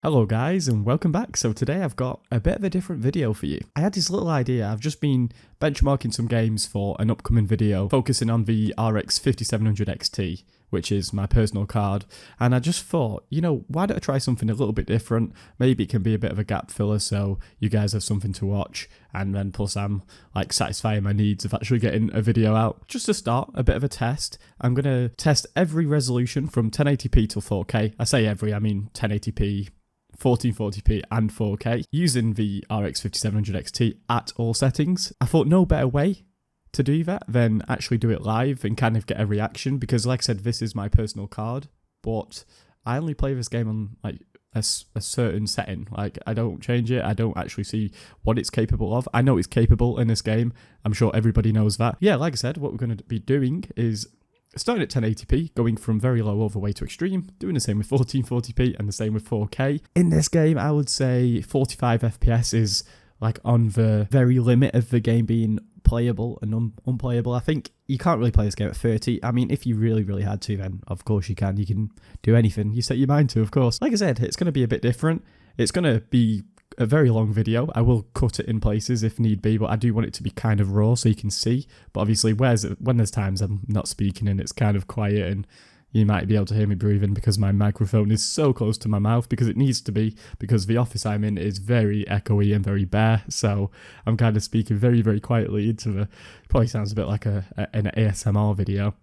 Hello guys and welcome back. So today I've got a bit of a different video for you. I had this little idea. I've just been benchmarking some games for an upcoming video focusing on the RX 5700 XT, which is my personal card, and I just thought, why don't I try something a little bit different? Maybe it can be a bit of a gap filler so you guys have something to watch, and then plus I'm like satisfying my needs of actually getting a video out. Just to start, a bit of a test. I'm going to test every resolution from 1080p to 4K. I say every, I mean 1080p, 1440p and 4K using the RX 5700 XT at all settings. I thought no better way to do that than actually do it live and kind of get a reaction, because like I said, this is my personal card, but I only play this game on like a certain setting. Like I don't change it. I don't actually see what it's capable of. I know it's capable in this game. I'm sure everybody knows that. Yeah, like I said, what we're going to be doing is starting at 1080p, going from very low all the way to extreme, doing the same with 1440p and the same with 4K. In this game, I would say 45 FPS is like on the very limit of the game being playable and unplayable. I think you can't really play this game at 30. I mean, if you really had to, then of course you can. You can do anything you set your mind to, of course. Like I said, it's going to be a bit different. It's going to be a very long video. I will cut it in places if need be, but I do want it to be kind of raw so you can see. But obviously, when there's times I'm not speaking and it's kind of quiet and you might be able to hear me breathing because my microphone is so close to my mouth, because it needs to be, because the office I'm in is very echoey and very bare. So I'm kind of speaking very quietly into the, probably sounds a bit like an ASMR video.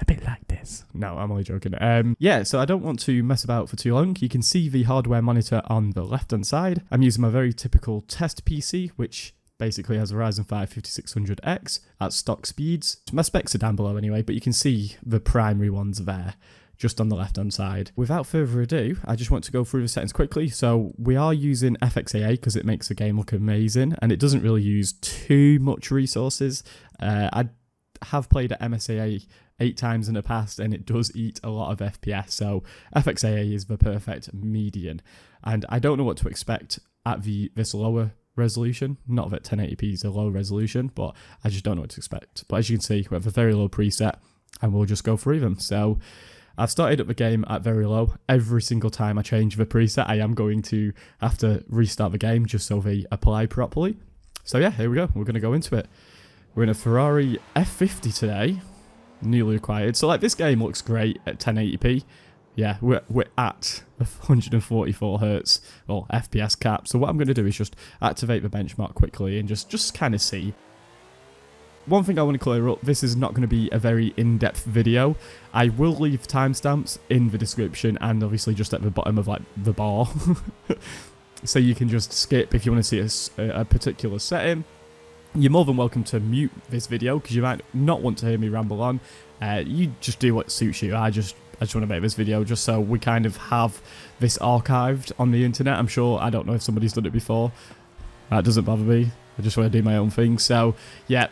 A bit like this. No, I'm only joking. Yeah, so I don't want to mess about for too long. You can see the hardware monitor on the left-hand side. I'm using my very typical test PC, which basically has a Ryzen 5 5600X at stock speeds. My specs are down below anyway, but you can see the primary ones there, just on the left-hand side. Without further ado, I just want to go through the settings quickly. So we are using FXAA because it makes the game look amazing, and it doesn't really use too much resources. I have played at MSAA 8 times in the past, and it does eat a lot of FPS, so FXAA is the perfect median. And I don't know what to expect at this lower resolution. Not that 1080p is a low resolution, but I just don't know what to expect. But as you can see, we have a very low preset, and we'll just go through them. So I've started up the game at very low. Every single time I change the preset, I am going to have to restart the game just so they apply properly. So yeah, here we go. We're going to go into it. We're in a Ferrari F50 today, newly acquired. So like, this game looks great at 1080p. Yeah, we're at 144 hertz or FPS cap. So what I'm going to do is just activate the benchmark quickly and just kind of see. One thing I want to clear up, this is not going to be a very in-depth video. I will leave timestamps in the description and obviously just at the bottom of like the bar. So you can just skip if you want to see a particular setting. You're more than welcome to mute this video because you might not want to hear me ramble on. You just do what suits you. I just want to make this video just so we kind of have this archived on the internet. I'm sure, I don't know if somebody's done it before. That doesn't bother me. I just want to do my own thing. So yeah,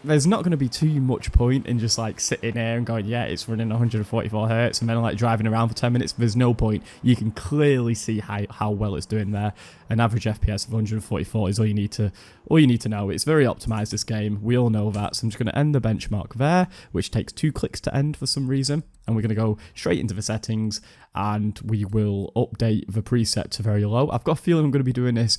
there's not going to be too much point in just like sitting there and going, yeah, it's running 144 hertz, and then like driving around for 10 minutes. There's no point. You can clearly see how well it's doing there. An average FPS of 144 is all you need to know. It's very optimized, this game. We all know that. So I'm just going to end the benchmark there, which takes 2 clicks to end for some reason. And we're going to go straight into the settings, and we will update the preset to very low. I've got a feeling I'm going to be doing this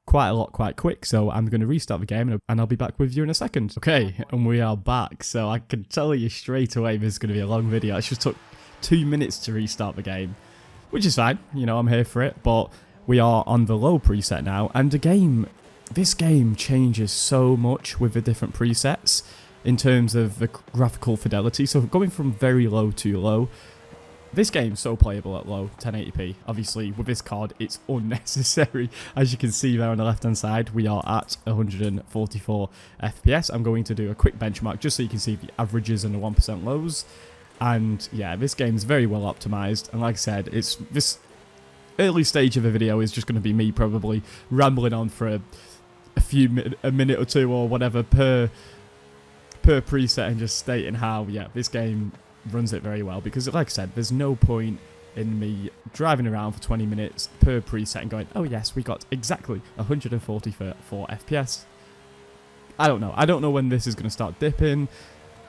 quite a lot, quite quick, so I'm going to restart the game and I'll be back with you in a second. Okay, and we are back. So I can tell you straight away this is going to be a long video. It just took 2 minutes to restart the game, which is fine. I'm here for it, but we are on the low preset now, and this game changes so much with the different presets in terms of the graphical fidelity. So going from very low to low, this game's so playable at low 1080p. Obviously, with this card, it's unnecessary. As you can see there on the left-hand side, we are at 144 FPS. I'm going to do a quick benchmark just so you can see the averages and the 1% lows. And yeah, this game's very well optimized. And like I said, this early stage of the video is just going to be me probably rambling on for a minute or two or whatever per preset, and just stating how, yeah, this game runs it very well, because like I said, there's no point in me driving around for 20 minutes per preset and going, oh yes, we got exactly 144 FPS. I don't know when this is going to start dipping,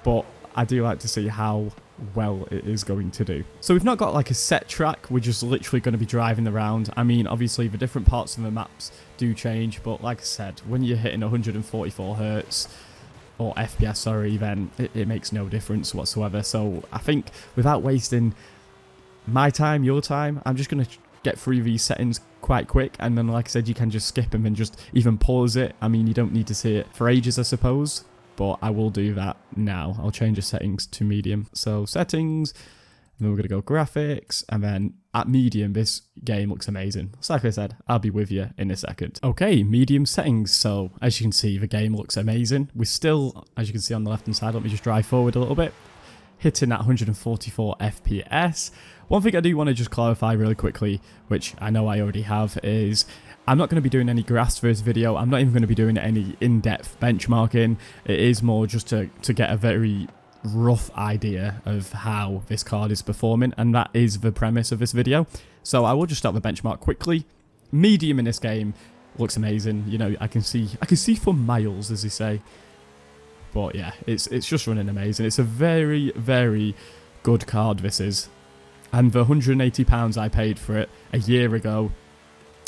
but I do like to see how well it is going to do. So we've not got like a set track, we're just literally going to be driving around. I mean, obviously the different parts of the maps do change, but like I said, when you're hitting 144 hertz or FPS, sorry, then it makes no difference whatsoever. So I think without wasting my time, your time, I'm just going to get through these settings quite quick, and then like I said, you can just skip them and just even pause it. I mean, you don't need to see it for ages, I suppose, but I will do that now. I'll change the settings to medium. So settings, and then we're going to go graphics, and then at medium, this game looks amazing. So like I said, I'll be with you in a second. Okay, medium settings. So as you can see, the game looks amazing. We're still, as you can see on the left hand side, let me just drive forward a little bit, hitting at 144 FPS. One thing I do want to just clarify really quickly, which I know I already have, is I'm not going to be doing any graphs for this video. I'm not even going to be doing any in-depth benchmarking. It is more just to get a very rough idea of how this card is performing, and that is the premise of this video. So I will just start the benchmark quickly. Medium in this game looks amazing. You know, I can see for miles, as they say. But yeah, it's just running amazing. It's a very, very good card, this is. And the £180 I paid for it a year ago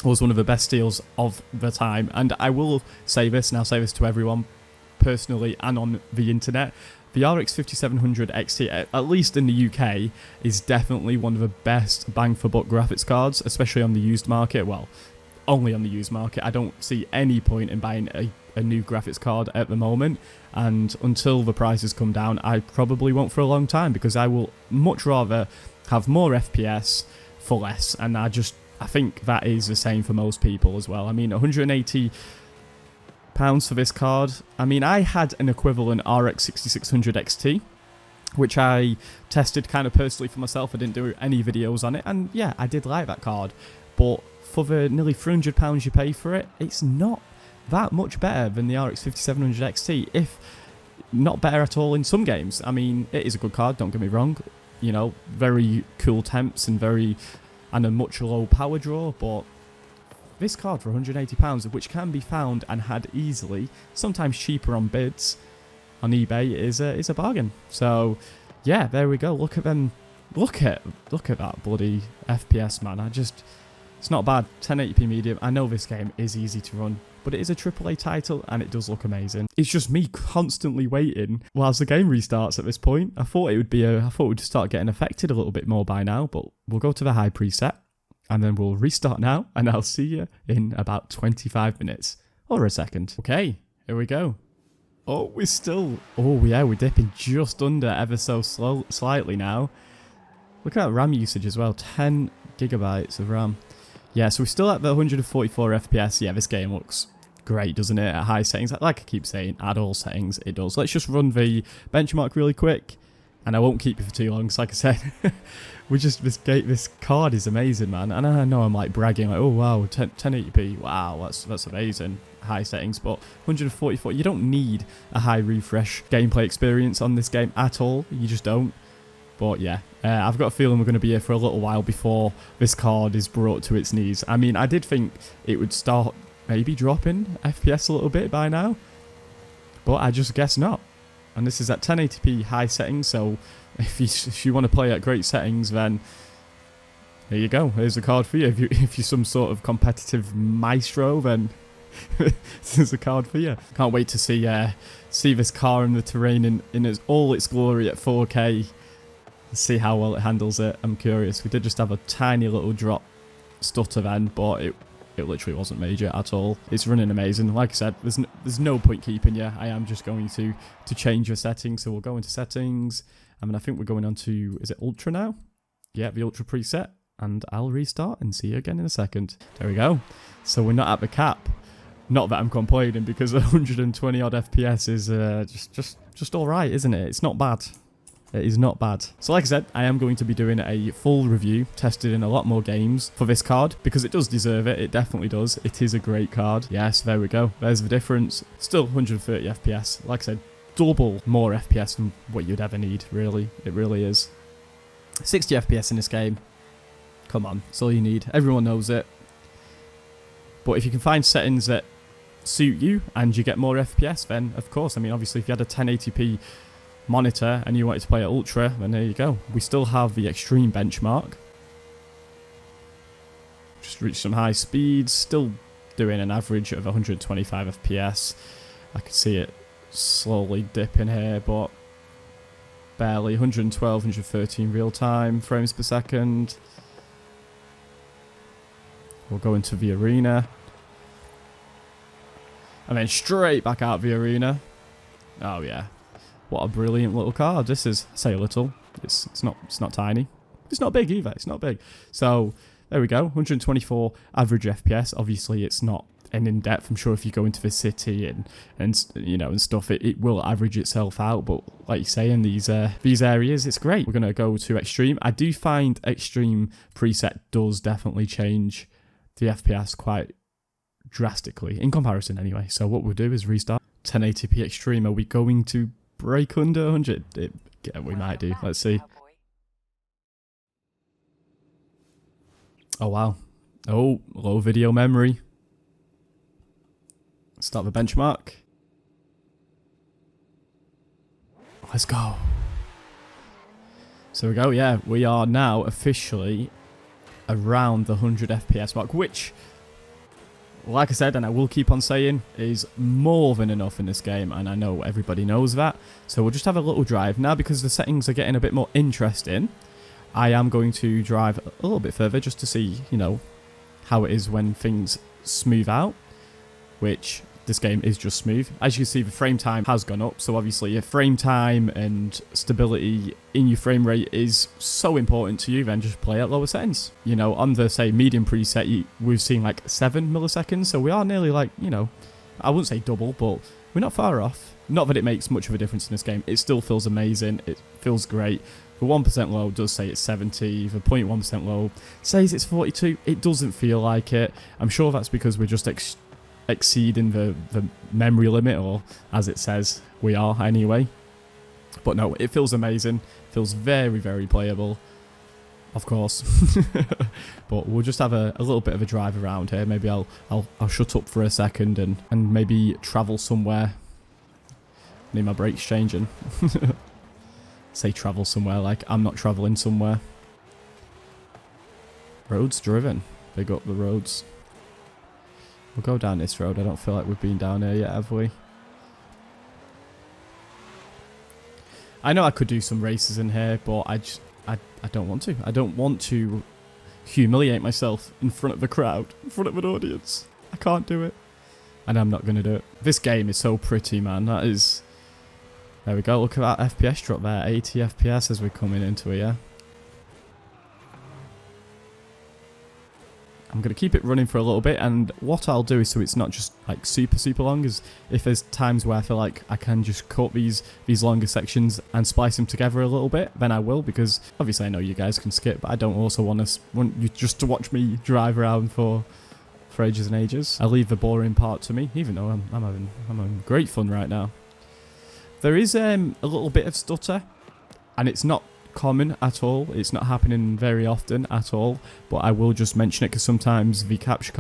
was one of the best deals of the time. And I will say this, and I'll say this to everyone personally and on the internet, the RX 5700 XT, at least in the UK, is definitely one of the best bang for buck graphics cards, especially on the used market. Well, only on the used market. I don't see any point in buying a new graphics card at the moment, and until the prices come down, I probably won't for a long time, because I will much rather have more FPS for less, and I think that is the same for most people as well. I mean, £180 for this card. I mean, I had an equivalent RX 6600 XT, which I tested kind of personally for myself. I didn't do any videos on it, and yeah, I did like that card, but for the nearly £300 you pay for it, it's not that much better than the RX 5700 XT, if not better at all in some games. I mean, it is a good card, don't get me wrong. You know, very cool temps and a much low power draw, but this card for £180, which can be found and had easily, sometimes cheaper on bids on eBay, is a bargain. So yeah, there we go. Look at them. Look at that bloody FPS, man. It's not bad. 1080p medium. I know this game is easy to run, but it is a AAA title and it does look amazing. It's just me constantly waiting whilst the game restarts at this point. I thought it would start getting affected a little bit more by now, but we'll go to the high preset and then we'll restart now, and I'll see you in about 25 minutes or a second. Okay, here we go. Oh, we're dipping just under ever so slightly now. Look at that RAM usage as well, 10 gigabytes of RAM. Yeah, so we're still at the 144 FPS. Yeah, this game looks great, doesn't it? At high settings, like I keep saying, at all settings, it does. Let's just run the benchmark really quick, and I won't keep you for too long. So like I said, this card is amazing, man. And I know I'm like bragging, like, oh wow, 1080p, wow, that's amazing. High settings, but 144, you don't need a high refresh gameplay experience on this game at all. You just don't. But yeah, I've got a feeling we're going to be here for a little while before this card is brought to its knees. I mean, I did think it would start maybe dropping FPS a little bit by now, but I just guess not. And this is at 1080p high settings, so if you want to play at great settings, then there you go. Here's the card for you. If you're some sort of competitive maestro, then this is a card for you. Can't wait to see this car in the terrain in all its glory at 4K. See how well it handles it. I'm curious. We did just have a tiny little drop stutter then, but it literally wasn't major at all. It's running amazing. Like I said, there's no point keeping you. I am just going to change your settings. So we'll go into settings. I mean, I think we're going on to, is it Ultra now? Yeah, the Ultra preset. And I'll restart and see you again in a second. There we go. So we're not at the cap. Not that I'm complaining, because 120 odd FPS is just all right, isn't it? It's not bad. It is not bad. So like I said, I am going to be doing a full review, tested in a lot more games for this card, because it does deserve it. It definitely does. It is a great card. Yes, there we go. There's the difference. Still 130 FPS. Like I said, double more FPS than what you'd ever need, really. It really is. 60 FPS in this game. Come on, that's all you need. Everyone knows it. But if you can find settings that suit you and you get more FPS, then of course, I mean, obviously if you had a 1080p monitor and you wanted to play at ultra, then there you go. We still have the extreme benchmark. Just reached some high speeds, still doing an average of 125 FPS. I can see it slowly dipping here, but barely. 112, 113 real time frames per second. We'll go into the arena. And then straight back out the arena. Oh yeah. What a brilliant little card. This is, I say a little. It's not tiny. It's not big either. It's not big. So there we go. 124 average FPS. Obviously it's not an in-depth. I'm sure if you go into the city and you know and stuff, it will average itself out. But like you say, in these areas, it's great. We're gonna go to extreme. I do find extreme preset does definitely change the FPS quite drastically in comparison anyway. So what we'll do is restart 1080p extreme. Are we going to break under 100? Yeah, we might do. Let's see. Oh wow. Oh, low video memory. Start the benchmark. Let's go. So we go, yeah, we are now officially around the 100 FPS mark, which, like I said, and I will keep on saying, is more than enough in this game, and I know everybody knows that. So we'll just have a little drive. Now, because the settings are getting a bit more interesting, I am going to drive a little bit further just to see, you know, how it is when things smooth out, which this game is just smooth. As you can see, the frame time has gone up, so obviously if frame time and stability in your frame rate is so important to you, then just play at lower settings. You know, on the, say, medium preset, we've seen like 7 milliseconds, so we are nearly like, you know, I wouldn't say double, but we're not far off. Not that it makes much of a difference in this game. It still feels amazing. It feels great. The 1% low does say it's 70. The 0.1% low says it's 42. It doesn't feel like it. I'm sure that's because we're just exceeding the memory limit, or as it says, we are anyway. But no, it feels amazing. Feels very, very playable, of course. But we'll just have a little bit of a drive around here. Maybe I'll shut up for a second and maybe travel somewhere. Need my brakes changing. Say travel somewhere like I'm not traveling somewhere. Roads driven. Big up the roads. We'll go down this road. I don't feel like we've been down here yet, have we? I know I could do some races in here, but I don't want to. I don't want to humiliate myself in front of a crowd, in front of an audience. I can't do it. And I'm not going to do it. This game is so pretty, man. That is... There we go. Look at that FPS drop there. 80 FPS as we're coming into it, yeah? I'm going to keep it running for a little bit, and what I'll do is, so it's not just like super long, is if there's times where I feel like I can just cut these longer sections and splice them together a little bit, then I will, because obviously I know you guys can skip, but I don't also want you just to watch me drive around for ages and ages. I leave the boring part to me, even though I'm having great fun right now. There is a little bit of stutter, and it's not common at all. It's not happening very often at all, but I will just mention it because sometimes the capture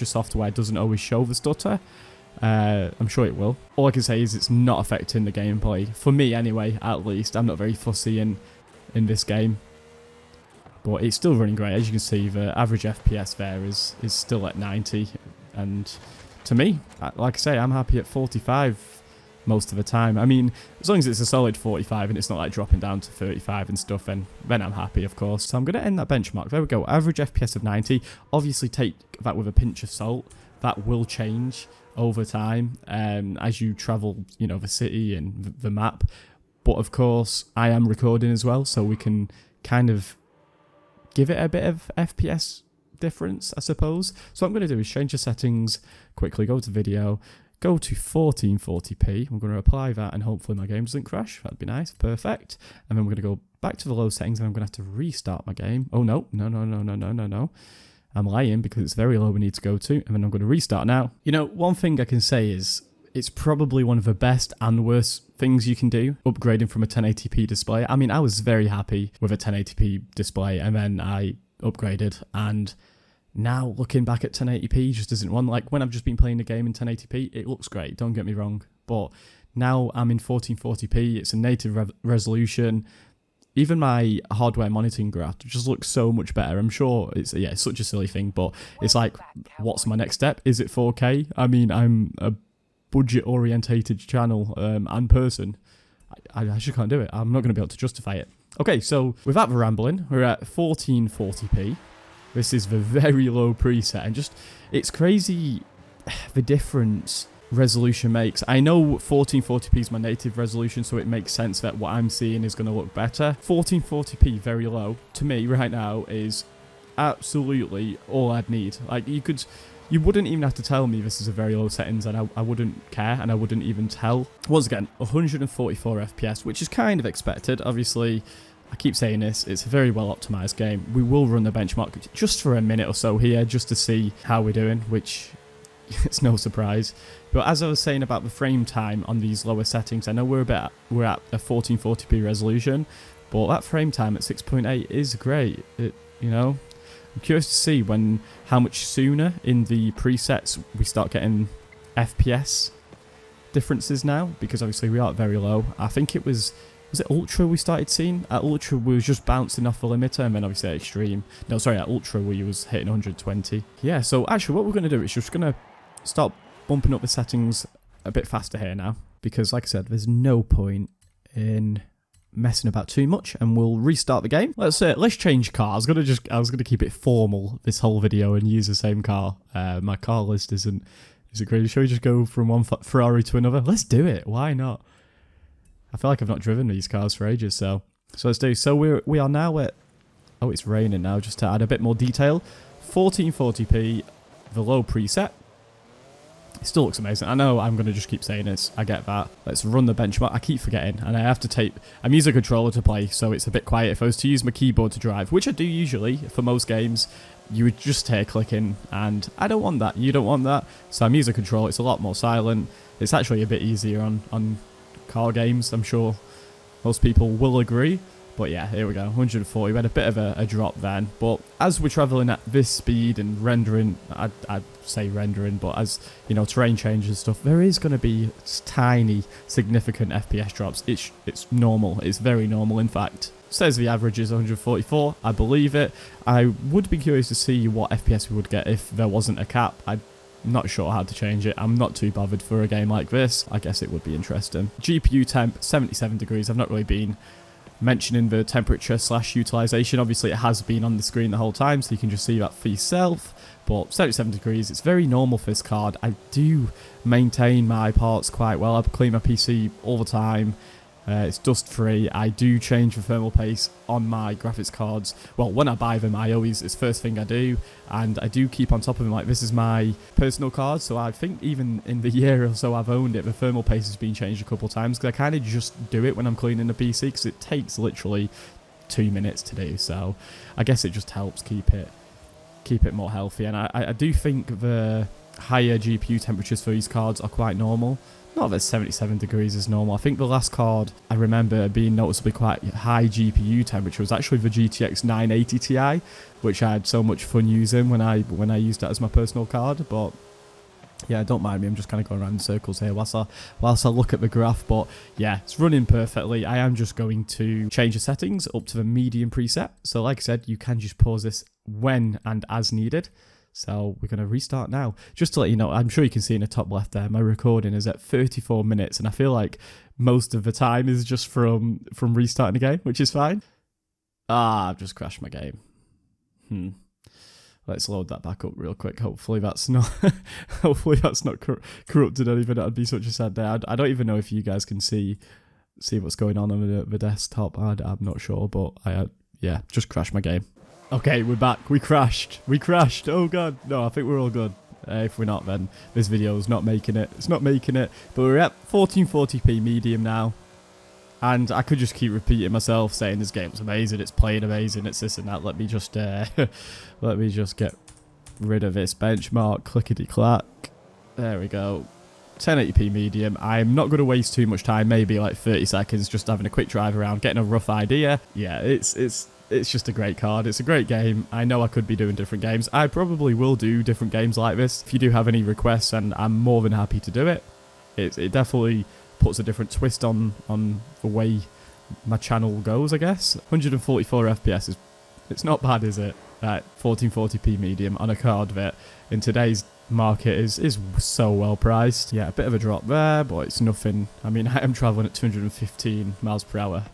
software doesn't always show the stutter. I'm sure it will. All I can say is it's not affecting the gameplay. For me anyway, at least. I'm not very fussy in this game. But it's still running great. As you can see, the average FPS there is still at 90, and to me, like I say, I'm happy at 45 most of the time. I mean, as long as it's a solid 45 and it's not like dropping down to 35 and stuff, then I'm happy, of course. So I'm going to end that benchmark. There we go. Average FPS of 90. Obviously, take that with a pinch of salt. That will change over time as you travel, you know, the city and the map. But of course, I am recording as well, so we can kind of give it a bit of FPS difference, I suppose. So what I'm going to do is change the settings quickly, go to video, go to 1440p. I'm going to apply that, and hopefully my game doesn't crash. That'd be nice. Perfect. And then we're going to go back to the low settings, and I'm going to have to restart my game. Oh, no. I'm lying, because it's very low we need to go to, and then I'm going to restart now. You know, one thing I can say is it's probably one of the best and worst things you can do, upgrading from a 1080p display. I mean, I was very happy with a 1080p display, and then I upgraded, and now looking back at 1080p just isn't one. Like, when I've just been playing the game in 1080p, it looks great, don't get me wrong, but now I'm in 1440p. It's a native resolution. Even my hardware monitoring graph just looks so much better. I'm sure it's such a silly thing, but it's like, what's my next step? Is it 4K? I mean, I'm a budget-orientated channel and person. I just can't do it. I'm not going to be able to justify it. Okay, so without the rambling, we're at 1440p. This is the very low preset, and just, it's crazy the difference resolution makes. I know 1440p is my native resolution, so it makes sense that what I'm seeing is going to look better. 1440p very low to me right now is absolutely all I'd need. Like, you wouldn't even have to tell me this is a very low settings, and I wouldn't care, and I wouldn't even tell. Once again, 144 FPS, which is kind of expected. Obviously, I keep saying this, it's a very well optimized game. We will run the benchmark just for a minute or so here, just to see how we're doing, which it's no surprise. But as I was saying about the frame time on these lower settings, I know we're at a 1440p resolution, but that frame time at 6.8 is great. I'm curious to see how much sooner in the presets we start getting FPS differences now, because obviously we are very low. I think it was it Ultra we started seeing? At Ultra we was just bouncing off the limiter, and then obviously at Extreme. No, sorry, at Ultra we was hitting 120. Yeah, so actually what we're going to do is just going to start bumping up the settings a bit faster here now, because like I said, there's no point in messing about too much, and we'll restart the game. Let's change car. I was gonna keep it formal this whole video and use the same car. My car list isn't great. Shall we just go from one Ferrari to another? Let's do it. Why not? I feel like I've not driven these cars for ages, so let's do. So we are now at, oh, it's raining now, just to add a bit more detail. 1440p, the low preset. It still looks amazing. I know I'm going to just keep saying this. I get that. Let's run the benchmark. I keep forgetting, and I have to tape. I'm using a controller to play, so it's a bit quiet. If I was to use my keyboard to drive, which I do usually for most games, you would just hear clicking, and I don't want that. You don't want that. So I'm using a controller. It's a lot more silent. It's actually a bit easier on car games. I'm sure most people will agree. But yeah, here we go, 140. We had a bit of a drop then. But as we're traveling at this speed and rendering, I'd say rendering, but as, you know, terrain changes and stuff, there is going to be tiny, significant FPS drops. It's normal. It's very normal, in fact. It says the average is 144. I believe it. I would be curious to see what FPS we would get if there wasn't a cap. I'm not sure how to change it. I'm not too bothered for a game like this. I guess it would be interesting. GPU temp, 77 degrees. I've not really been mentioning the temperature / utilization. Obviously it has been on the screen the whole time, so you can just see that for yourself. But 77 degrees, it's very normal for this card. I do maintain my parts quite well. I clean my PC all the time. It's dust free. I do change the thermal paste on my graphics cards. Well, when I buy them, it's the first thing I do, and I do keep on top of them. Like, this is my personal card, so I think even in the year or so I've owned it, the thermal paste has been changed a couple of times, because I kind of just do it when I'm cleaning the PC, because it takes literally 2 minutes to do. So I guess it just helps keep it more healthy. And I do think the higher GPU temperatures for these cards are quite normal. Not that 77 degrees is normal. I think the last card I remember being noticeably quite high GPU temperature was actually the GTX 980 Ti, which I had so much fun using when I used that as my personal card. But yeah, don't mind me, I'm just kind of going around in circles here whilst I look at the graph. But yeah, it's running perfectly. I am just going to change the settings up to the medium preset. So like I said, you can just pause this when and as needed. So we're going to restart now. Just to let you know, I'm sure you can see in the top left there, my recording is at 34 minutes, and I feel like most of the time is just from restarting the game, which is fine. I've just crashed my game. Let's load that back up real quick. Hopefully that's not corrupted anything. That'd be such a sad day. I don't even know if you guys can see what's going on the desktop. I'm not sure, but yeah, just crashed my game. Okay, we're back. We crashed. Oh god. No, I think we're all good. If we're not, then this video's not making it. It's not making it. But we're at 1440p medium now. And I could just keep repeating myself, saying this game's amazing, it's playing amazing, it's this and that. Let me just get rid of this benchmark. Clickety-clack. There we go. 1080p medium. I'm not going to waste too much time, maybe like 30 seconds, just having a quick drive around, getting a rough idea. Yeah, it's just a great card. It's a great game. I know I could be doing different games. I probably will do different games like this. If you do have any requests, and I'm more than happy to do it. it definitely puts a different twist on the way my channel goes, I guess. 144 FPS it's not bad, is it? At 1440p medium on a card that in today's market is so well priced. Yeah, a bit of a drop there, but it's nothing. I mean, I am traveling at 215 miles per hour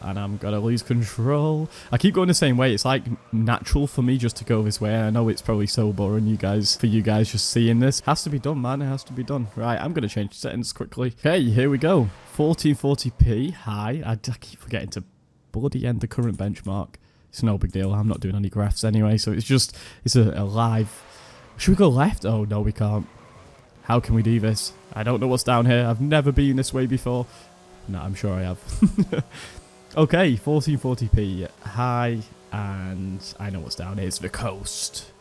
and I'm gonna lose control. I keep going the same way. It's like natural for me just to go this way. I know it's probably so boring for you guys just seeing this. Has to be done, man. It has to be done. Right, I'm gonna change settings quickly. Okay, here we go. 1440p high. I keep forgetting to bloody end the current benchmark. It's no big deal. I'm not doing any graphs anyway, so it's a live. Should we go left? Oh no, we can't. How can we do this? I don't know what's down here. I've never been this way before. No, I'm sure I have. Okay, 1440p high, and I know what's down here. It's the coast.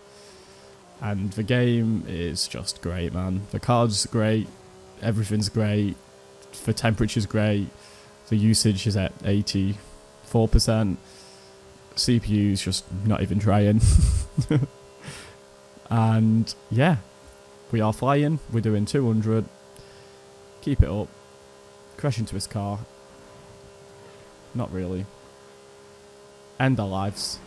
And the game is just great, man. The card's great. Everything's great. The temperature's great. The usage is at 84%. CPU's just not even trying. And yeah, we are flying. We're doing 200. Keep it up. Crash into his car. Not really. End our lives.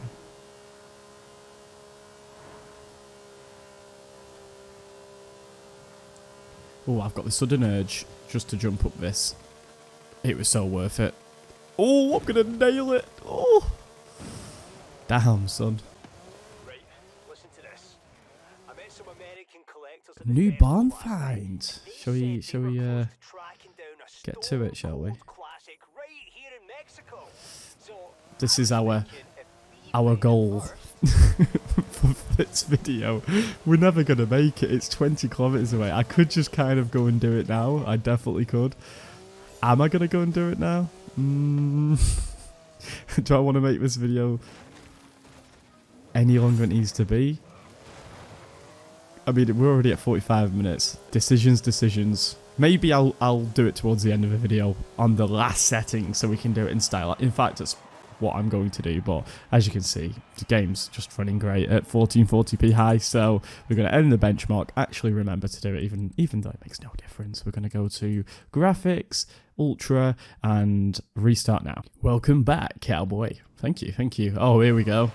Oh, I've got the sudden urge just to jump up this. It was so worth it. Oh, I'm gonna nail it. Oh, damn, son. Right, listen to this. I met some American collectors. New barn find. Shall we get to it, shall we? This is our goal for this video. We're never gonna make it. It's 20 kilometers away. I could just kind of go and do it now. I definitely could. Am I gonna go and do it now? Do I want to make this video any longer than it needs to be? I mean, we're already at 45 minutes. Decisions. Maybe I'll do it towards the end of the video on the last setting so we can do it in style. In fact, it's what I'm going to do, but as you can see, the game's just running great at 1440p high, so we're going to end the benchmark. Actually remember to do it even though it makes no difference. We're going to go to graphics, ultra, and restart now. Welcome back, cowboy. Thank you. Oh, here we go.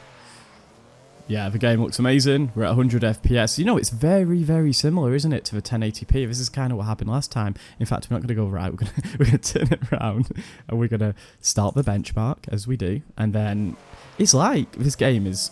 Yeah, the game looks amazing. We're at 100 FPS. You know, it's very, very similar, isn't it, to the 1080p? This is kind of what happened last time. In fact, we're not going to go right. We're going to turn it around, and we're going to start the benchmark, as we do. And then it's like this game is,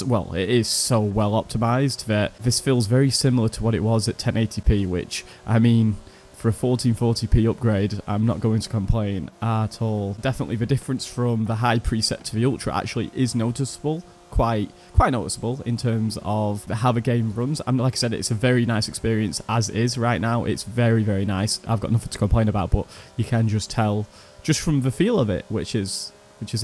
well, it is so well optimized that this feels very similar to what it was at 1080p, which, I mean, for a 1440p upgrade, I'm not going to complain at all. Definitely the difference from the high preset to the ultra actually is noticeable. Quite noticeable in terms of how the game runs. Like I said, it's a very nice experience as is right now. It's very, very nice. I've got nothing to complain about, but you can just tell just from the feel of it, which is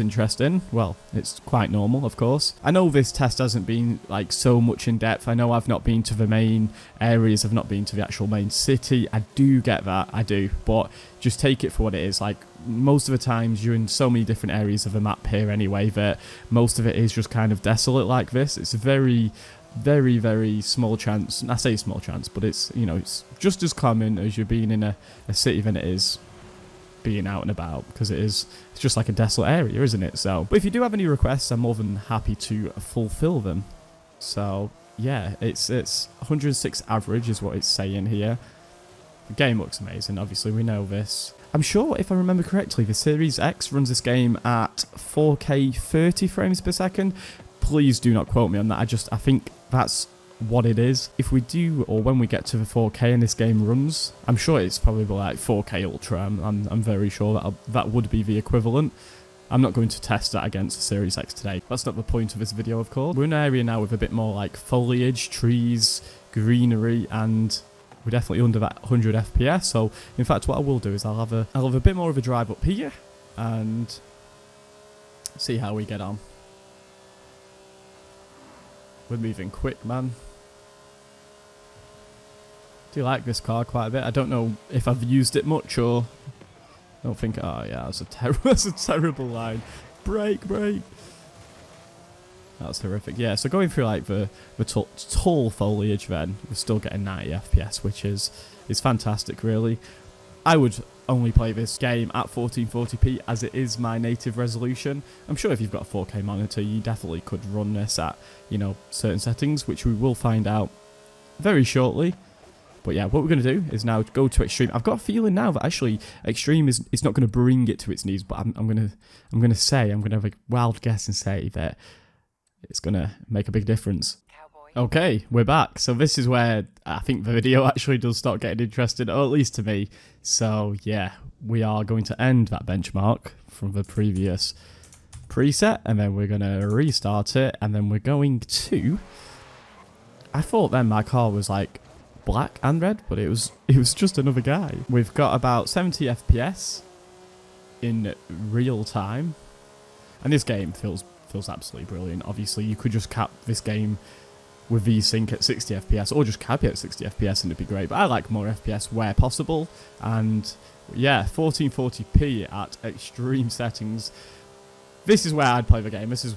interesting. Well, it's quite normal, of course. I know this test hasn't been like so much in depth. I know I've not been to the main areas. I've not been to the actual main city. I do get that. I do. But just take it for what it is. Like, most of the times you're in so many different areas of the map here anyway that most of it is just kind of desolate like this. It's a very, very, very small chance. I say small chance, but it's, you know, it's just as common as you being in a city than it is being out and about, because it's just like a desolate area, isn't it? So, but if you do have any requests, I'm more than happy to fulfill them. So yeah, it's 106 average is what it's saying here. The game looks amazing, obviously we know this. I'm sure, if I remember correctly, the Series X runs this game at 4K 30 frames per second. Please do not quote me on that. I think that's what it is. If we do, or when we get to the 4K and this game runs, I'm sure it's probably like 4K Ultra. I'm very sure that would be the equivalent. I'm not going to test that against the Series X today. That's not the point of this video, of course. We're in an area now with a bit more like foliage, trees, greenery, and we're definitely under that 100 FPS. So, in fact, what I will do is I'll have a bit more of a drive up here and see how we get on. We're moving quick, man. Do like this car quite a bit. I don't know if I've used it much or... I don't think... Oh, yeah, that's a terrible line. Brake. That's horrific. Yeah, so going through like the tall foliage then, we're still getting 90 FPS, which is fantastic really. I would only play this game at 1440p as it is my native resolution. I'm sure if you've got a 4K monitor, you definitely could run this at, you know, certain settings, which we will find out very shortly. But yeah, what we're going to do is now go to extreme. I've got a feeling now that actually extreme is not going to bring it to its knees, but I'm going to have a wild guess and say that it's going to make a big difference. Okay, we're back. So this is where I think the video actually does start getting interesting, or at least to me. So yeah, we are going to end that benchmark from the previous preset, and then we're going to restart it, and then we're going to... I thought then my car was like black and red, but it was just another guy. We've got about 70 FPS in real time, and this game feels absolutely brilliant. Obviously, you could just cap this game with VSync at 60 FPS, or just cap it at 60 FPS and it'd be great, but I like more FPS where possible. And yeah, 1440p at extreme settings. This is where I'd play the game. This is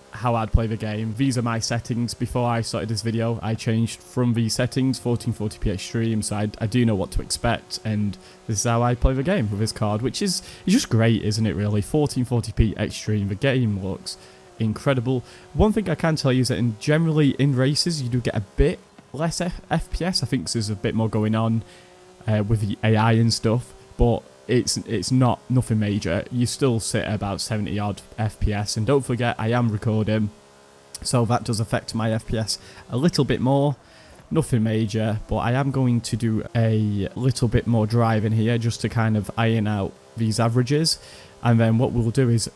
how I'd play the game. These are my settings. Before I started this video, I changed from these settings, 1440p extreme, so I do know what to expect, and this is how I play the game with this card, which is just great, isn't it really? 1440p extreme, the game looks incredible. One thing I can tell you is that generally in races you do get a bit less FPS. I think there's a bit more going on with the AI and stuff, but it's nothing major. You still sit at about 70 odd FPS, and don't forget I am recording, so that does affect my FPS a little bit more. Nothing major, but I am going to do a little bit more driving here just to kind of iron out these averages, and then what we'll do is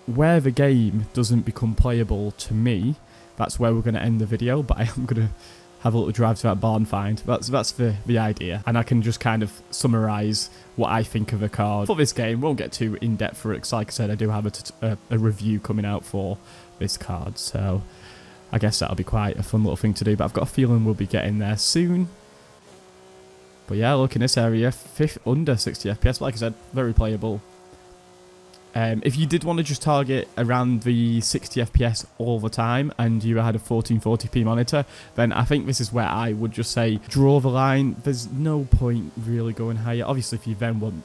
where the game doesn't become playable to me, that's where we're going to end the video. But I am going to have a little drive to that barn find. That's the idea, and I can just kind of summarise what I think of the card for this game. Won't get too in depth for it, because like I said, I do have a review coming out for this card, so I guess that'll be quite a fun little thing to do. But I've got a feeling we'll be getting there soon. But yeah, look in this area, under 60 FPS. Like I said, very playable. If you did want to just target around the 60 FPS all the time and you had a 1440p monitor, then I think this is where I would just say draw the line. There's no point really going higher. Obviously, if you then want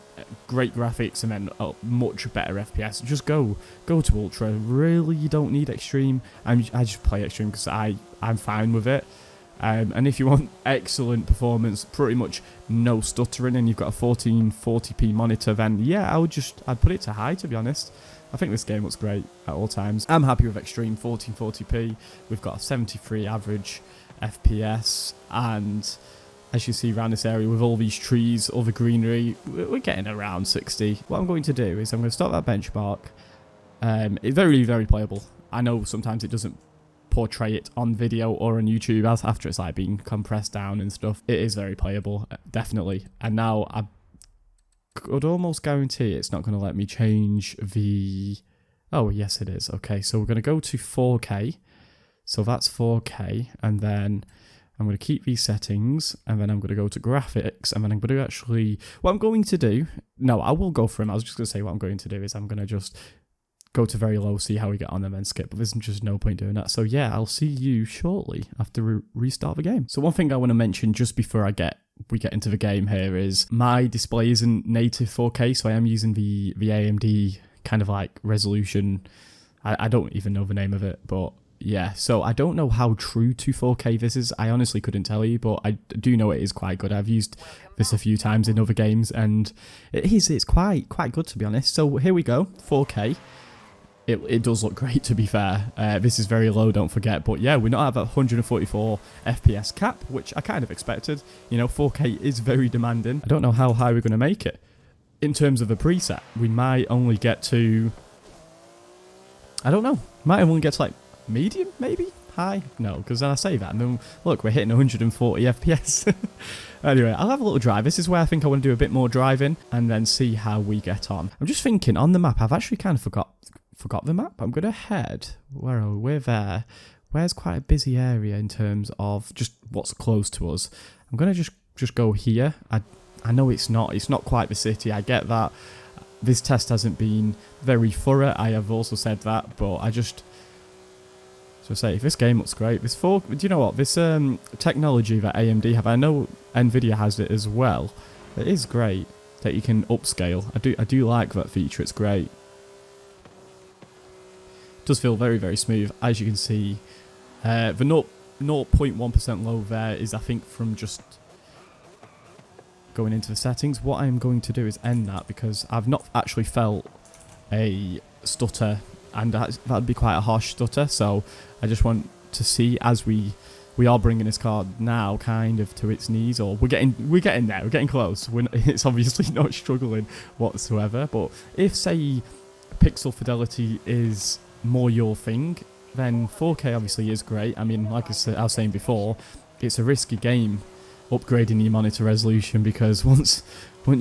great graphics and then much better FPS, just go to ultra. Really, you don't need extreme. I just play extreme because I'm fine with it. And if you want excellent performance, pretty much no stuttering, and you've got a 1440p monitor, then yeah, I'd put it to high, to be honest. I think this game looks great at all times. I'm happy with extreme 1440p. We've got a 73 average FPS, and as you see around this area with all these trees, all the greenery, we're getting around 60. What I'm going to do is I'm going to start that benchmark. It's very, very playable. I know sometimes it doesn't portray it on video or on YouTube as after it's like being compressed down and stuff. It is very playable, definitely. And now I could almost guarantee it's not going to let me change the... Oh, yes it is. Okay, so we're going to go to 4K. So that's 4K, and then I'm going to keep these settings, and then I'm going to go to graphics, and then I'm going to actually... What I'm going to do... No, I will go for him. I was just going to say what I'm going to do is I'm going to just go to very low, see how we get on, and then skip. But there's just no point doing that. So yeah, I'll see you shortly after we restart the game. So one thing I want to mention just before we get into the game here is my display isn't native 4K, so I am using the AMD kind of like resolution. I don't even know the name of it, but yeah. So I don't know how true to 4K this is. I honestly couldn't tell you, but I do know it is quite good. I've used this a few times in other games, and it's quite good, to be honest. So here we go, 4K. It does look great, to be fair. This is very low, don't forget. But yeah, we're not at 144 FPS cap, which I kind of expected. You know, 4K is very demanding. I don't know how high we're going to make it. In terms of the preset, we might only get to... I don't know. Might only get to like medium, maybe? High? No, because then I say that and then, look, we're hitting 140 FPS. Anyway, I'll have a little drive. This is where I think I want to do a bit more driving and then see how we get on. I'm just thinking, on the map, I've actually kind of forgot the map. I'm going to head... Where are we? We're there. Where's quite a busy area in terms of just what's close to us? I'm going to just go here. I know it's not quite the city. I get that. This test hasn't been very thorough. I have also said that, but so So say, this game looks great. This do you know what? This technology that AMD have, I know Nvidia has it as well. It is great that you can upscale. I do like that feature. It's great. It does feel very, very smooth. As you can see, the 0.1% low there is, I think, from just going into the settings. What I'm going to do is end that because I've not actually felt a stutter, and that'd be quite a harsh stutter. So I just want to see, as we are bringing this card now kind of to its knees, or we're getting there, we're getting close. It's obviously not struggling whatsoever, but if, say, pixel fidelity is more your thing, then 4K obviously is great. I mean, like I was saying before, it's a risky game upgrading your monitor resolution, because once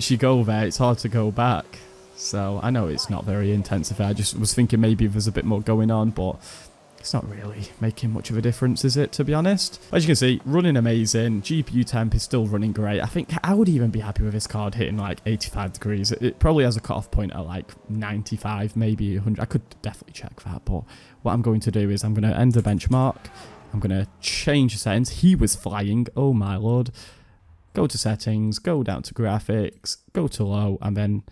you go there, it's hard to go back. So I know it's not very intensive. I just was thinking maybe there's a bit more going on, but it's not really making much of a difference, is it, to be honest? As you can see, running amazing. GPU temp is still running great. I think I would even be happy with this card hitting like 85 degrees. It probably has a cutoff point at like 95, maybe 100. I could definitely check that, but what I'm going to do is I'm going to end the benchmark. I'm going to change the settings. He was flying. Oh my lord. Go to settings, go down to graphics, go to low, and then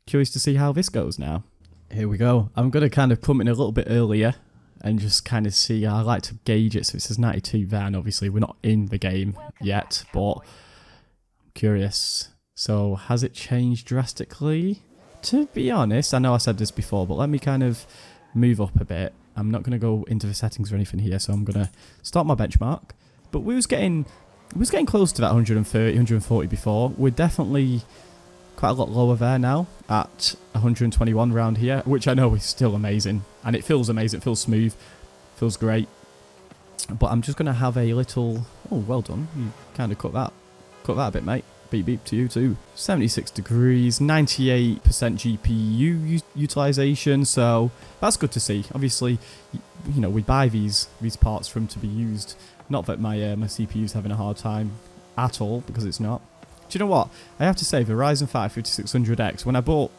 curious to see how this goes now. Here we go. I'm going to kind of come in a little bit earlier and just kind of see. I like to gauge it. So it says 92 there, and obviously we're not in the game yet, but I'm curious. So has it changed drastically? To be honest, I know I said this before, but let me kind of move up a bit. I'm not going to go into the settings or anything here, so I'm going to start my benchmark. But we was getting close to that 130, 140 before. We're definitely quite a lot lower there now at 121 round here, which I know is still amazing. And it feels amazing, it feels smooth, feels great. But I'm just going to have a little... Oh, well done. You kind of cut that a bit, mate. Beep beep to you too. 76 degrees, 98% GPU utilization, so that's good to see. Obviously, you know, we buy these parts for them to be used. Not that my CPU's having a hard time at all, because it's not. Do you know what? I have to say, the Ryzen 5 5600X, when I bought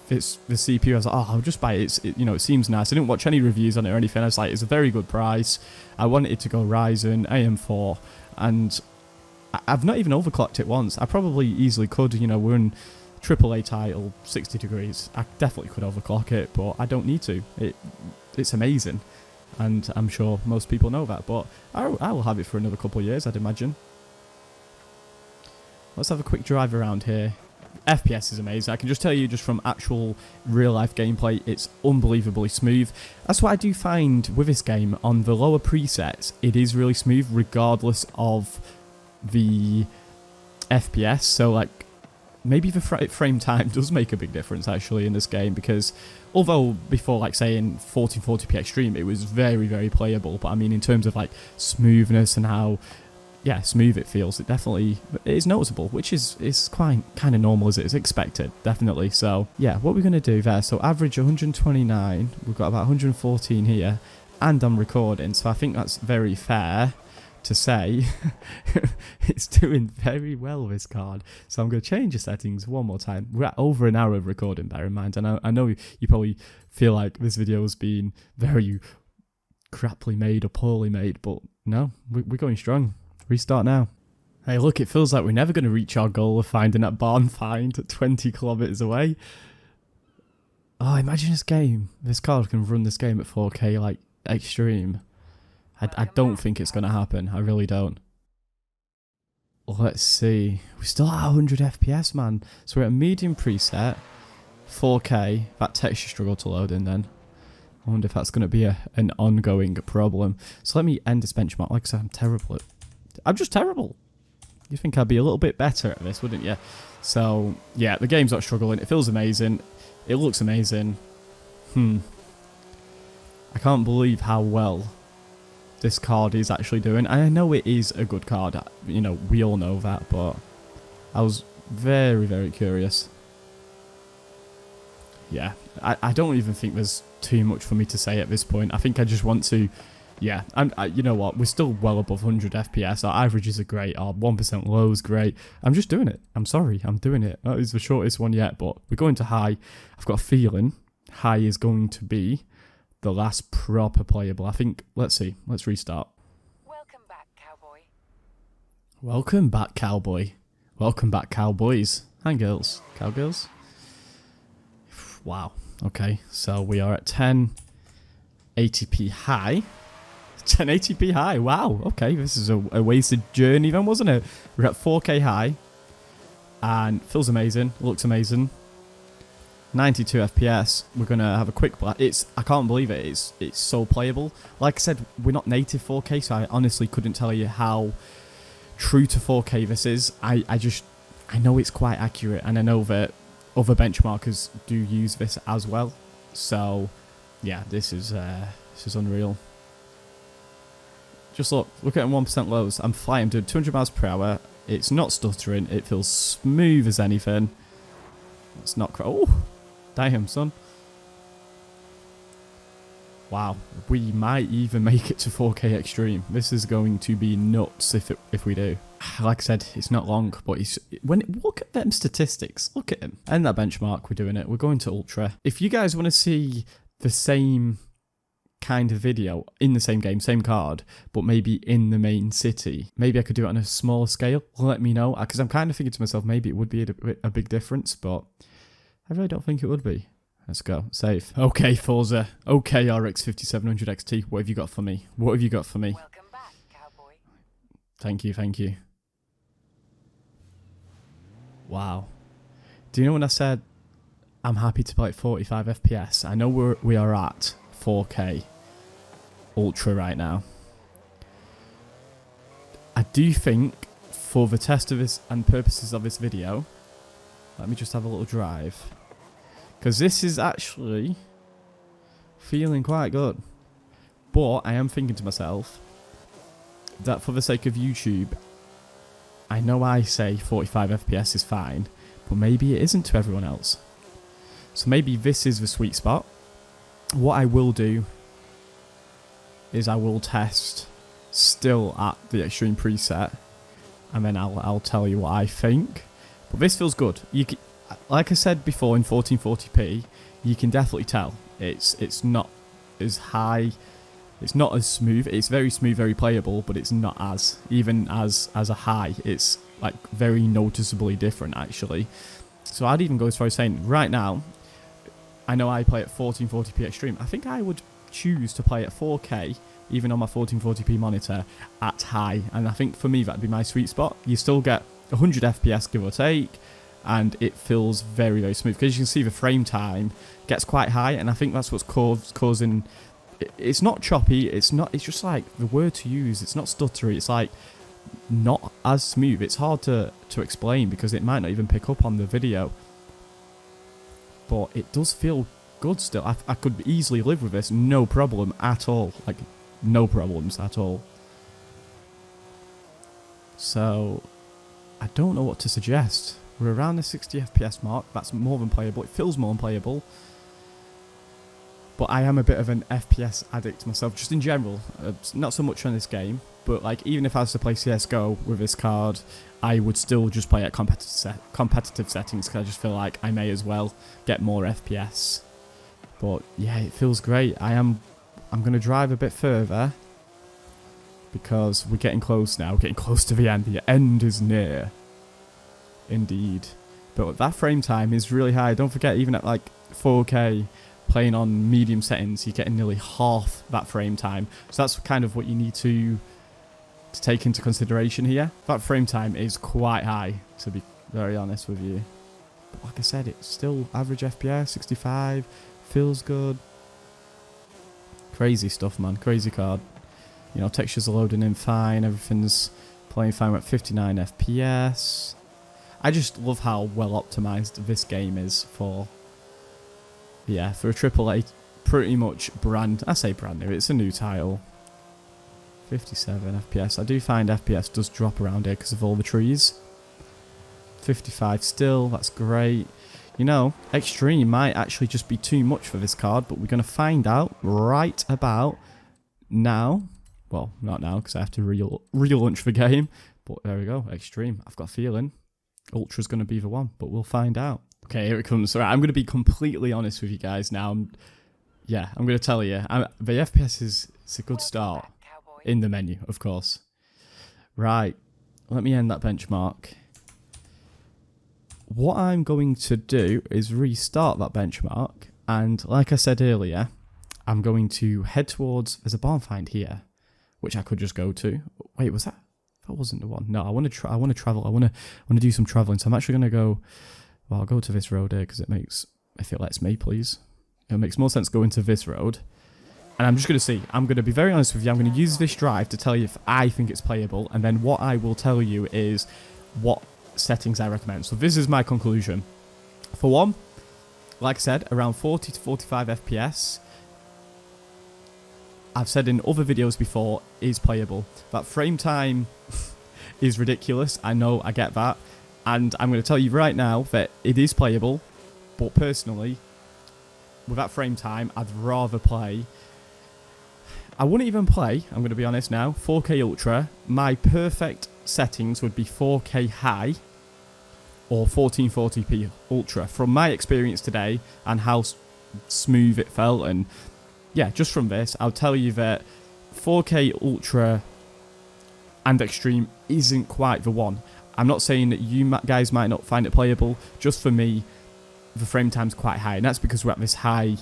the CPU, I was like, oh, I'll just buy it. You know, it seems nice. I didn't watch any reviews on it or anything. I was like, it's a very good price. I wanted it to go Ryzen AM4, and I've not even overclocked it once. I probably easily could. You know, we're in AAA title, 60 degrees. I definitely could overclock it, but I don't need to. It's amazing. And I'm sure most people know that, but I will have it for another couple of years, I'd imagine. Let's have a quick drive around here. FPS is amazing. I can just tell you, just from actual real-life gameplay, it's unbelievably smooth. That's what I do find with this game. On the lower presets, it is really smooth, regardless of the FPS. So, like, maybe the frame time does make a big difference, actually, in this game, because although before, like, saying 1440p extreme, it was very, very playable, but I mean, in terms of, like, smoothness and how, yeah, smooth it feels, it definitely is noticeable, which is quite kind of normal, as it's expected, definitely. So, yeah, what we're going to do there, so average 129, we've got about 114 here, and I'm recording, so I think that's very fair to say. It's doing very well, this card. So I'm going to change the settings one more time. We're at over an hour of recording, bear in mind. And I know you probably feel like this video has been very craply made or poorly made, but no, we're going strong. Restart now. Hey, look, it feels like we're never going to reach our goal of finding that barn find 20 kilometers away. Oh, imagine this card can run this game at 4K, like, extreme. I don't think it's going to happen. I really don't. Let's see. We're still at 100 FPS, man. So we're at a medium preset. 4K. That texture struggled to load in then. I wonder if that's going to be an ongoing problem. So let me end this benchmark. Like I said, I'm terrible at... I'm just terrible. You think I'd be a little bit better at this, wouldn't you? So, yeah, the game's not struggling. It feels amazing. It looks amazing. I can't believe how well this card is actually doing. I know it is a good card, you know, we all know that, but I was very, very curious. Yeah, I don't even think there's too much for me to say at this point. I think I just want to, yeah, you know what, we're still well above 100 FPS, our averages are great, our 1% low is great. I'm just doing it. I'm sorry, I'm doing it. That is the shortest one yet, but we're going to high. I've got a feeling high is going to be the last proper playable. I think, let's see, let's restart. Welcome back, cowboy. Welcome back, cowboy. Welcome back, cowboys and girls. Cowgirls? Wow. Okay, so we are at 1080p high. 1080p high, wow. Okay, this is a wasted journey then, wasn't it? We're at 4K high. And feels amazing, looks amazing. 92 FPS. We're gonna have a quick blast. I can't believe it. It's so playable. Like I said, we're not native 4K, so I honestly couldn't tell you how true to 4K this is. I know it's quite accurate, and I know that other benchmarkers do use this as well. So yeah, this is unreal. Just look at 1% lows. I'm flying, I'm doing 200 miles per hour. It's not stuttering. It feels smooth as anything. It's not. Oh, damn, son. Wow, we might even make it to 4K Extreme. This is going to be nuts if we do. Like I said, it's not long, but look at them statistics. Look at them. And that benchmark, we're doing it. We're going to Ultra. If you guys want to see the same kind of video in the same game, same card, but maybe in the main city, maybe I could do it on a smaller scale. Let me know, because I'm kind of thinking to myself, maybe it would be a big difference, but I really don't think it would be. Let's go. Save. Okay, Forza. Okay, RX 5700 XT. What have you got for me? What have you got for me? Welcome back, cowboy. Thank you, thank you. Wow. Do you know when I said I'm happy to play at 45 FPS? I know we are at 4K Ultra right now. I do think for the test of this and purposes of this video, let me just have a little drive. Because this is actually feeling quite good. But I am thinking to myself that for the sake of YouTube, I know I say 45 FPS is fine, but maybe it isn't to everyone else. So maybe this is the sweet spot. What I will do is I will test still at the extreme preset, and then I'll tell you what I think. But this feels good. Like I said before, in 1440p, you can definitely tell it's not as high, it's not as smooth. It's very smooth, very playable, but it's not as a high. It's like very noticeably different actually. So I'd even go as far as saying right now, I know I play at 1440p extreme. I think I would choose to play at 4K, even on my 1440p monitor, at high. And I think for me that'd be my sweet spot. You still get 100 FPS give or take, and it feels very, very smooth. Because you can see the frame time gets quite high, and I think that's what's causing... It's not choppy, it's just like, the word to use, it's not stuttery, it's like not as smooth. It's hard to explain because it might not even pick up on the video. But it does feel good still. I could easily live with this, no problem at all. Like, no problems at all. So, I don't know what to suggest. We're around the 60 FPS mark. That's more than playable. It feels more than playable. But I am a bit of an FPS addict myself, just in general. Not so much on this game, but like even if I was to play CSGO with this card, I would still just play at competitive settings because I just feel like I may as well get more FPS. But yeah, it feels great. I'm going to drive a bit further because we're getting close now. We're getting close to the end. The end is near. Indeed. But that frame time is really high. Don't forget, even at like 4K, playing on medium settings, you're getting nearly half that frame time. So that's kind of what you need to take into consideration here. That frame time is quite high, to be very honest with you. But like I said, it's still average FPS, 65, feels good. Crazy stuff, man. Crazy card. You know, textures are loading in fine, everything's playing fine. We're at 59 FPS. I just love how well optimized this game is for... Yeah, for a AAA, pretty much I say brand new, it's a new title. 57 FPS. I do find FPS does drop around here because of all the trees. 55 still, that's great. You know, Extreme might actually just be too much for this card, but we're going to find out right about now. Well, not now, because I have to relaunch the game. But there we go, Extreme. I've got a feeling Ultra's going to be the one, but we'll find out. Okay, here it comes. All right, I'm going to be completely honest with you guys now. yeah, I'm going to tell you, the FPS it's a good Welcome start back, cowboy. in the menu, of course. Right, let me end that benchmark. What I'm going to do is restart that benchmark, and like I said earlier, I'm going to head towards, there's a barn find here, which I could just go to. Wait, was that? That wasn't the one. No, I want to travel. I want to do some traveling. So I'm actually going to go, well, I'll go to this road here because it makes, if it lets me, please. It makes more sense going to this road. And I'm just going to see. I'm going to be very honest with you. I'm going to use this drive to tell you if I think it's playable. And then what I will tell you is what settings I recommend. So this is my conclusion. For one, like I said, around 40 to 45 FPS. I've said in other videos before, is playable. That frame time is ridiculous. I know, I get that. And I'm going to tell you right now that it is playable. But personally, with that frame time, I'd rather play... I wouldn't even play, I'm going to be honest now, 4K Ultra. My perfect settings would be 4K High or 1440p Ultra. From my experience today and how smooth it felt, and yeah, just from this, I'll tell you that 4K Ultra and Extreme isn't quite the one. I'm not saying that you guys might not find it playable. Just for me, the frame time's quite high, and that's because we're at this high...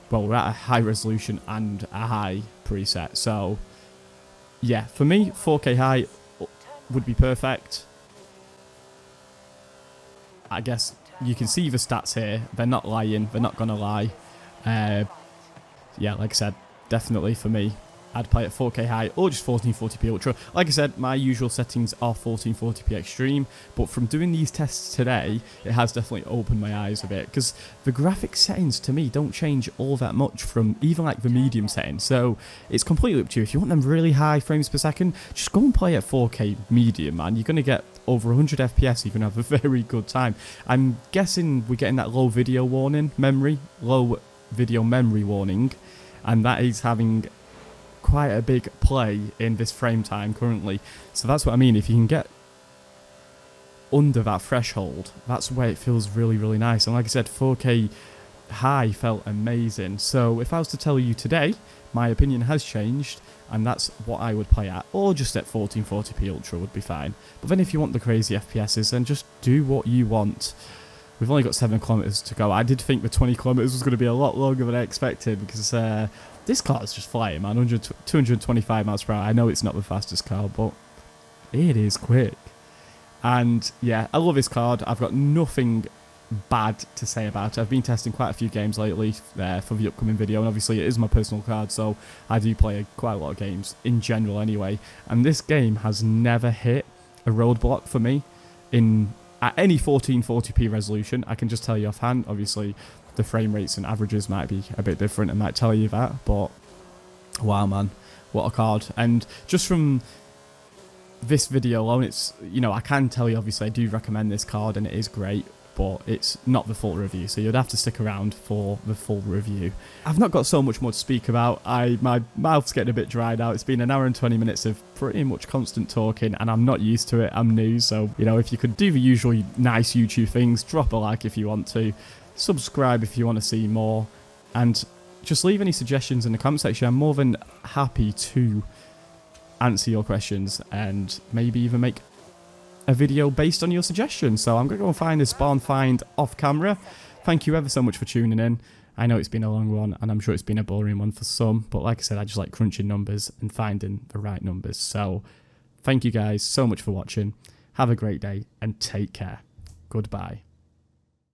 Well, we're at a high resolution and a high preset. So, yeah, for me, 4K high would be perfect. I guess you can see the stats here. They're not lying. They're not going to lie. Yeah, like I said, definitely for me, I'd play at 4K high or just 1440p Ultra. Like I said, my usual settings are 1440p Extreme, but from doing these tests today, it has definitely opened my eyes a bit, because the graphic settings to me don't change all that much from even like the medium settings. So it's completely up to you. If you want them really high frames per second, just go and play at 4K medium, man. You're going to get over 100 FPS. You're going to have a very good time. I'm guessing we're getting that low video warning, low video memory warning, and that is having quite a big play in this frame time currently. So that's what I mean. If you can get under that threshold, that's where it feels really, really nice. And like I said, 4K high felt amazing. So if I was to tell you today, my opinion has changed, and that's what I would play at, or just at 1440p Ultra would be fine. But then if you want the crazy FPSs, then just do what you want. We've only got 7 kilometers to go. I did think the 20 kilometers was going to be a lot longer than I expected, because this car is just flying, man. 225 miles per hour. I know it's not the fastest car, but it is quick. And yeah, I love this card. I've got nothing bad to say about it. I've been testing quite a few games lately for the upcoming video, and obviously it is my personal card, so I do play quite a lot of games in general anyway. And this game has never hit a roadblock for me at any 1440p resolution. I can just tell you offhand. Obviously, the frame rates and averages might be a bit different and might tell you that, but wow, man, what a card. And just from this video alone, it's, you know, I can tell you, obviously, I do recommend this card and it is great, but it's not the full review, so you'd have to stick around for the full review. I've not got so much more to speak about. My mouth's getting a bit dried out. It's been an hour and 20 minutes of pretty much constant talking, and I'm not used to it. I'm new, so, you know, if you could do the usual nice YouTube things, drop a like if you want to, subscribe if you want to see more, and just leave any suggestions in the comment section. I'm more than happy to answer your questions and maybe even make a video based on your suggestions. So I'm going to go and find this barn find off camera. Thank you ever so much for tuning in. I know it's been a long one, and I'm sure it's been a boring one for some, but like I said, I just like crunching numbers and finding the right numbers. So thank you guys so much for watching. Have a great day and take care. Goodbye.